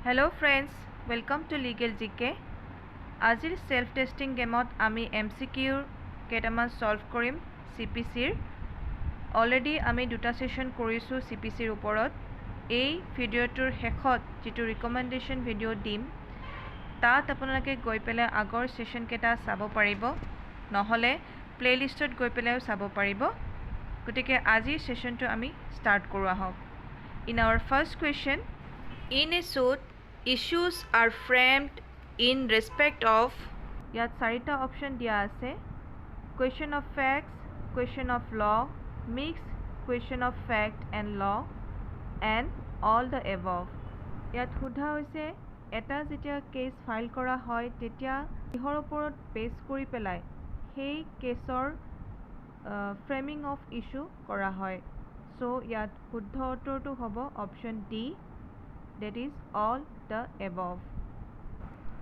Hello friends, welcome to Legal GK. আজিৰ self testing গেমত আমি MCQ কেইটামান সলভ কৰিম CPCৰ। অলৰেডি আমি দুটা সেশন কৰিছো CPCৰ ওপৰত। এই ভিডিওটোৰ শেষত যেটো ৰিকমেন্ডেশন ভিডিও দিম তাত আপোনালোকে গৈ পেলাই আগৰ সেশন কেইটা চাব পাৰিব, নহলে প্লেলিষ্টত গৈ পেলাইও চাব পাৰিব। গতিকে আজিৰ সেশনটো আমি স্টাৰ্ট কৰো আহক। In our first question, in a suit, issues are framed in respect of ইয়াত চাৰিটা অপশন দিয়া আছে question of facts, question of law, mixed question of fact and law and all the above। ইয়াত সোধা হৈছে এটা যেতিয়া কেস ফাইল কৰা হয় তেতিয়া কিহৰ ওপৰত বেস কৰি পেলাই সেই কেছৰ ফ্ৰেমিং অফ ইস্যু কৰা হয়। সো ইয়াত শুদ্ধ উত্তৰটো হ'ব option D, that is all the above।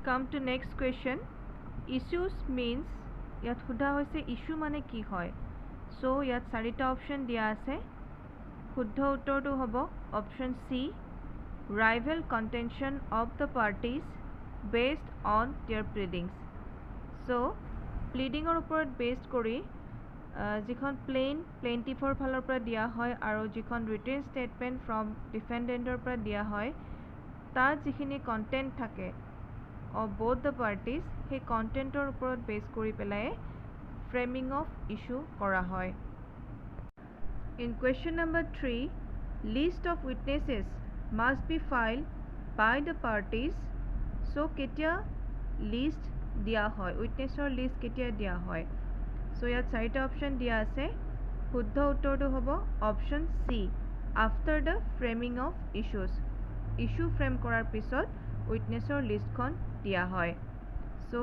Come to next question, issues means ইয়াত সোধা হৈছে ইস্যু মানে কি হয়। সো ইয়াত চাৰিটা অপশন দিয়া আছে, শুদ্ধ উত্তৰটো হ'ব option C, rival contention of the parties based on their pleadings। So প্লিডিঙৰ ওপৰত বেস কৰি যিখন প্লেইণ্টিফৰ ফালৰ পৰা দিয়া হয় আৰু যিখন ৰিটেন ষ্টেটমেণ্ট ফ্ৰম ডিফেণ্ডেণ্টৰ পৰা দিয়া হয় তাত যিখিনি কন্টেন্ট থাকে of both the parties সেই কন্টেন্টৰ ওপৰত বেস কৰি পেলাই ফ্ৰেমিং অফ ইস্যু কৰা হয়। In question number 3, list of witnesses must be filed by the parties। so কেতিয়া লিষ্ট দিয়া হয়, উইটনেছৰ লিষ্ট কেতিয়া দিয়া হয়। সো ইয়াত চাৰিটা অপশন দিয়া আছে, শুদ্ধ উত্তৰটো হ'ব option C, after the framing of issues. Issue frame কৰাৰ পিছত উইটনেছৰ লিষ্টখন দিয়া হয়। So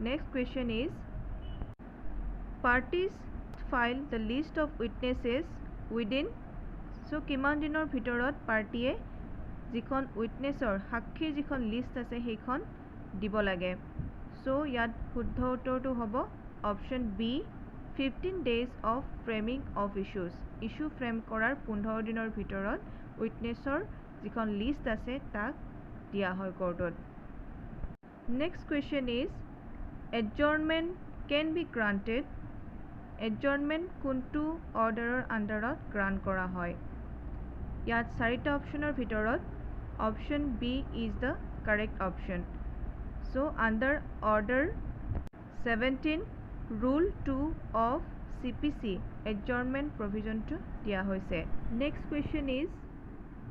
next question is parties file the list of witnesses within. So কিমান দিনৰ ভিতৰত পাৰ্টিয়ে যিখন উইটনেছৰ সাক্ষীৰ যিখন লিষ্ট আছে সেইখন দিব লাগে। সো ইয়াত শুদ্ধ উত্তৰটো হ'ব option B, 15 days of framing of issues। Issue frame কৰাৰ 15 দিনৰ ভিতৰত উইটনেছৰ যিখন লিষ্ট আছে তাক দিয়া হয় কোৰ্টত। Next question is adjournment can be granted। adjournment কোনটো অৰ্ডাৰৰ আণ্ডাৰত গ্ৰান্ট কৰা হয়। ইয়াত চাৰিটা অপশনৰ ভিতৰত option B is the correct option. So under order 17 rule 2 of CPC adjournment provisionটো দিয়া হৈছে। next question is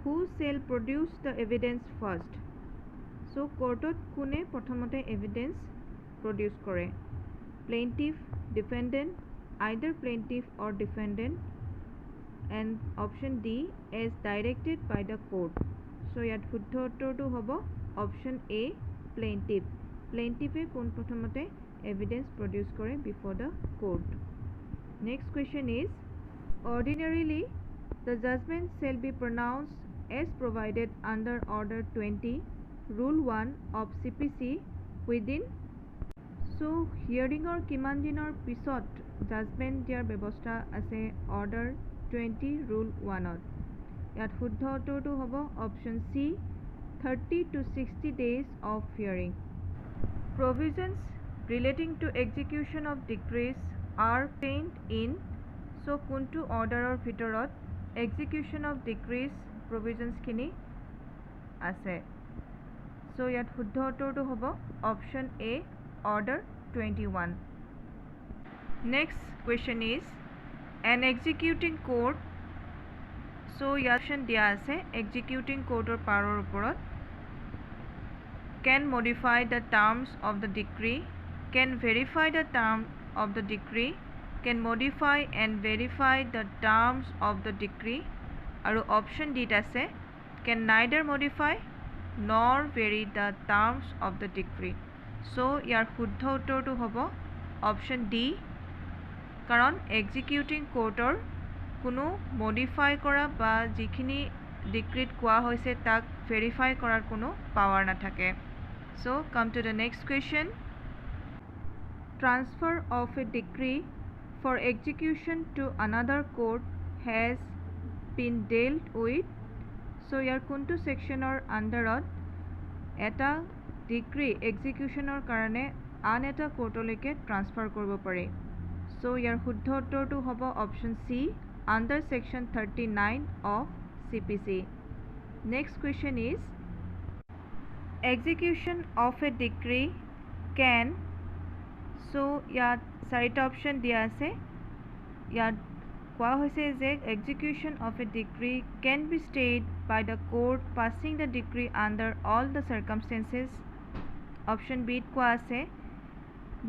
who shall produce the evidence first। so কোৰ্টত কোনে প্ৰথমতে এভিডেন্স প্ৰডিউস কৰে, plaintiff, defendant, either plaintiff or defendant and option D as directed by the court। so ইয়াত শুদ্ধ উত্তৰটো হ'ব option A, plaintiff। plaintiffe কোন প্ৰথমতে evidence produce কৰে before the court। next question is ordinarily the judgment shall be pronounced as provided under order 20 rule 1 of CPC within। so হিয়াৰিঙৰ কিমান দিনৰ পিছত জাজমেন্ট দিয়াৰ ব্যৱস্থা আছে order 20 rule 1ত। ইয়াত শুদ্ধ উত্তৰটো হ'ব option C, 30 to 60 days of hearing। provisions relating to execution of decrees are contained in। so কোনটো অৰ্ডাৰৰ ভিতৰত execution of decrees provisions খিনি আছে। so ইয়াত শুদ্ধ উত্তৰটো হ'ব option A, order 21। next question is an executing court। so ইয়াত অপশন দিয়া আছে executing courtৰ পাৱাৰৰ ওপৰত can modify the terms of the decree, can verify the term of the decree, can modify and verify the terms of the decree আৰু option D আছে can neither modify nor vary the terms of the decree। so ইয়াৰ শুদ্ধ উত্তৰটো হ'ব option D, কাৰণ executing courtৰ কোনো modify কৰা বা যিখিনি ডিক্ৰীত কোৱা হৈছে তাক verify কৰাৰ কোনো পাৱাৰ নাথাকে। so come to the next question, transfer of a decree for execution to another court has been dealt with। so ইয়াৰ কোনটো সেকশনৰ আণ্ডাৰত এটা ডিক্ৰী এক্সিকিউশ্যনৰ কাৰণে আন এটা কোৰ্টলৈকে ট্ৰান্সফাৰ কৰিব পাৰি সো ইয়াৰ শুদ্ধ উত্তৰটো হ'ব option C under section 39 of CPC next question is execution of a decree can so ইয়াত চাৰিটা অপশ্যন দিয়া আছে ইয়াত কোৱা হৈছে যে execution of a decree can be stayed by the court passing the decree under all the circumstances option B কোৱা আছে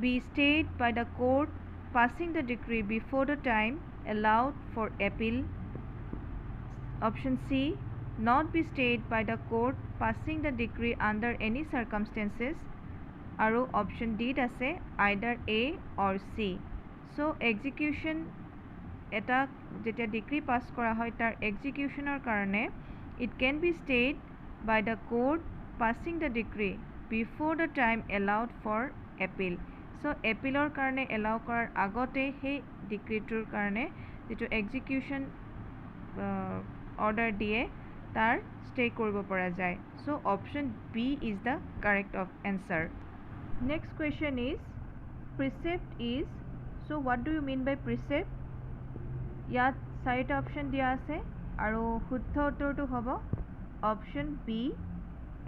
be stayed by the court passing the decree before the time allowed for appeal option C not be stayed by the court passing the decree under any circumstances আৰু option D আছে either A or C so execution এটা যেতিয়া decree পাছ কৰা হয় তাৰ এক্সিকিউশ্যনৰ কাৰণে it can be stayed by the court passing the decree before the time allowed for appeal so' এপিলৰ কাৰণে এলাউ কৰাৰ আগতে সেই ডিক্ৰীটোৰ কাৰণে যিটো এক্সিকিউশ্যন অৰ্ডাৰ দিয়ে তাৰ ষ্টে কৰিব পৰা যায় so' option B is the correct of answer next question is precept is so' what do you mean by precept ইয়াত চাৰিটা অপশ্যন দিয়া আছে আৰু শুদ্ধ উত্তৰটো হ'ব option B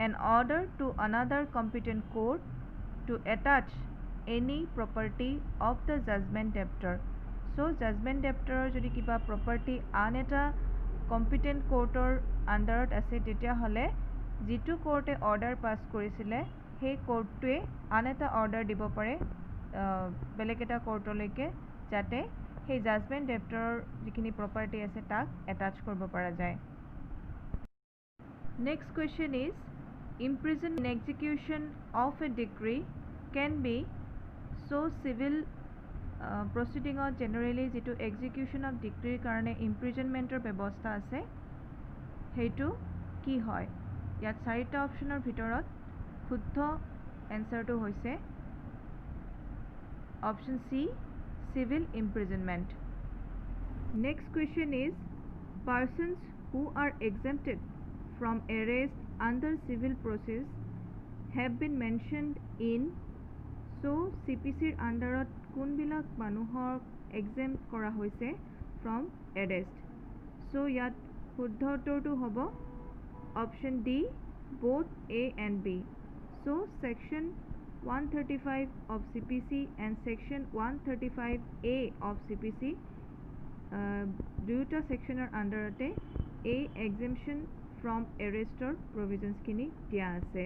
an order to another competent court to attach any property of the judgement debtor so' judgement ডেপ্টৰৰ যদি কিবা প্ৰপাৰ্টি আন এটা কম্পিটেণ্ট কোৰ্টৰ আণ্ডাৰত আছে তেতিয়াহ'লে যিটো কোৰ্টে অৰ্ডাৰ পাছ কৰিছিলে সেই কোৰ্টটোৱে আন এটা অৰ্ডাৰ দিব পাৰে বেলেগ এটা কোৰ্টলৈকে যাতে সেই জাজমেণ্ট ডেপ্টৰৰ যিখিনি প্ৰপাৰ্টি আছে তাক এটাচ কৰিব পৰা যায় next question is imprison in execution of a decree can be so' civil প্ৰচিডিঙত জেনেৰেলি যিটো এক্সিকিউশ্যন অফ ডিক্ৰীৰ কাৰণে ইমপ্ৰিজনমেণ্টৰ ব্যৱস্থা আছে সেইটো কি হয় ইয়াত চাৰিটা অপশ্যনৰ ভিতৰত শুদ্ধ এনচাৰটো হৈছে option C civil imprisonment next question is persons who are exempted from arrest under civil process have been mentioned in so CPC ৰ আণ্ডাৰত কোনবিলাক মানুহক exempt কৰা হৈছে from arrest so ইয়াত শুদ্ধ উত্তৰটো হ'ব option D both A and B so section 135 of CPC and section 135A of CPC দুয়োটা সেকশনৰ আণ্ডাৰতে এই exemption from arrestor provisions খিনি দিয়া আছে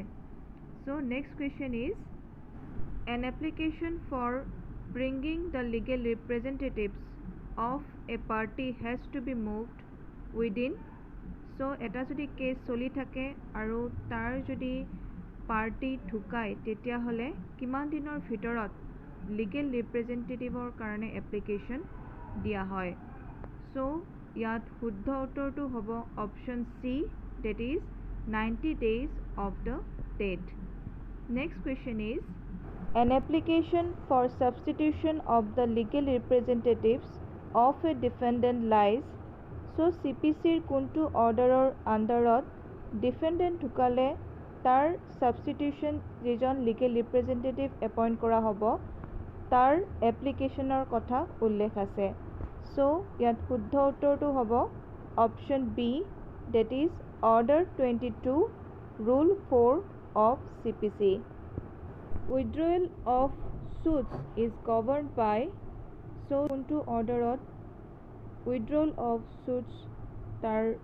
so next question is an application for bringing the legal representatives of a party has to be moved within so এটা যদি cash চলি থাকে আৰু তাৰ যদি পাৰ্টি ঢুকায় তেতিয়াহ'লে কিমান দিনৰ ভিতৰত লিগেল ৰিপ্ৰেজেণ্টেটিভৰ কাৰণে এপ্লিকেশ্যন দিয়া হয় চ' ইয়াত শুদ্ধ উত্তৰটো হ'ব option C that is 90 days of the date next question is an application for substitution of the legal representatives of a defendant lies so CPC ৰ কোনটো অৰ্ডাৰৰ আণ্ডাৰত ডিফেণ্ডেণ্ট ঢুকালে তাৰ ছাবষ্টিটিউশ্যন যিজন লিগেল ৰিপ্ৰেজেণ্টেটিভ এপইণ্ট কৰা হ'ব তাৰ এপ্লিকেশ্যনৰ কথা উল্লেখ আছে চ' ইয়াত শুদ্ধ উত্তৰটো হ'ব option B that is order 22 rule 4 of CPC withdrawal of suits is governed by so কোনটো অৰ্ডাৰত withdrawal of suits তাৰ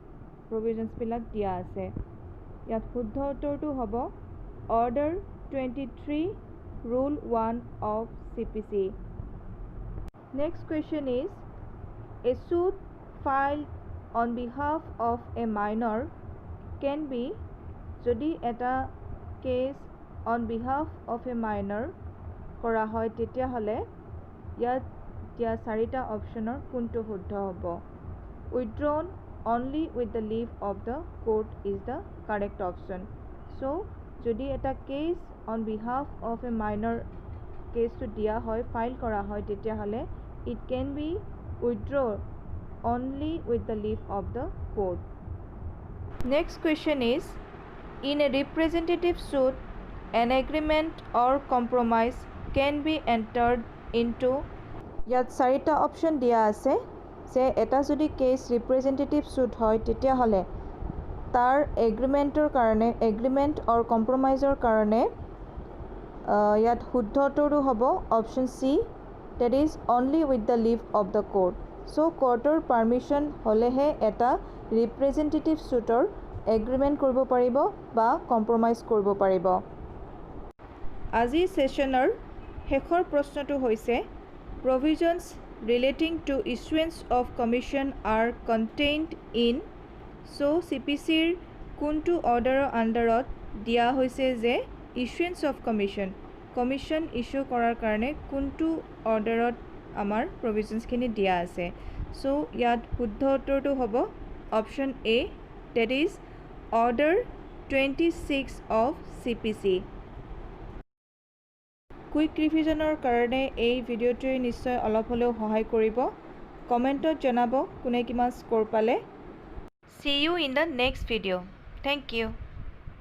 প্ৰভিজনছবিলাক দিয়া আছে ইয়াত শুদ্ধ উত্তৰটো হ'ব order 23 rule 1 of CPC next question is a suit filed on behalf of a minor can be যদি এটা cash on behalf of a minor কৰা হয় তেতিয়াহ'লে ইয়াত দিয়া চাৰিটা অপশ্যনৰ কোনটো শুদ্ধ হ'ব withdrawn only with the leave of the court is the correct option so যদি এটা cash on behalf of a minor কেছটো দিয়া হয় ফাইল কৰা হয় তেতিয়াহ'লে it can be withdrawn only with the leave of the court next question is In a representative suit, an agreement or compromise can be entered into. ইয়াত চাৰিটা option দিয়া আছে যে এটা যদি কেছ ৰিপ্ৰেজেণ্টেটিভ সুট হয় তেতিয়াহ'লে তাৰ এগ্ৰিমেণ্ট অৰ কম্প্ৰমাইজৰ কাৰণে ইয়াত শুদ্ধটোৰো হ'ব option C, that is only with the leave of the court. So' কোৰ্টৰ পাৰ্মিশ্যন হ'লেহে এটা ৰিপ্ৰেজেণ্টেটিভ সুটৰ এগ্ৰিমেণ্ট কৰিব পাৰিব বা কম্প্ৰমাইজ কৰিব পাৰিব। আজিৰ ছেশ্যনৰ শেষৰ প্ৰশ্নটো হৈছে provisions relating to issuance of commission are contained in. So CPCৰ কোনটো অৰ্ডাৰৰ আণ্ডাৰত দিয়া হৈছে যে issuance of commission ইস্যু কৰাৰ কাৰণে কোনটো অৰ্ডাৰত আমাৰ প্ৰভিজনছখিনি দিয়া আছে। চ' ইয়াত শুদ্ধ উত্তৰটো হ'ব option A, that is order 26 of CPC। Quick ৰিভিজনৰ কাৰণে এই ভিডিঅ'টোৱে নিশ্চয় অলপ হ'লেও সহায় কৰিব। কমেণ্টত জনাব কোনে কিমান স্ক'ৰ পালে। See you in the next video. Thank you.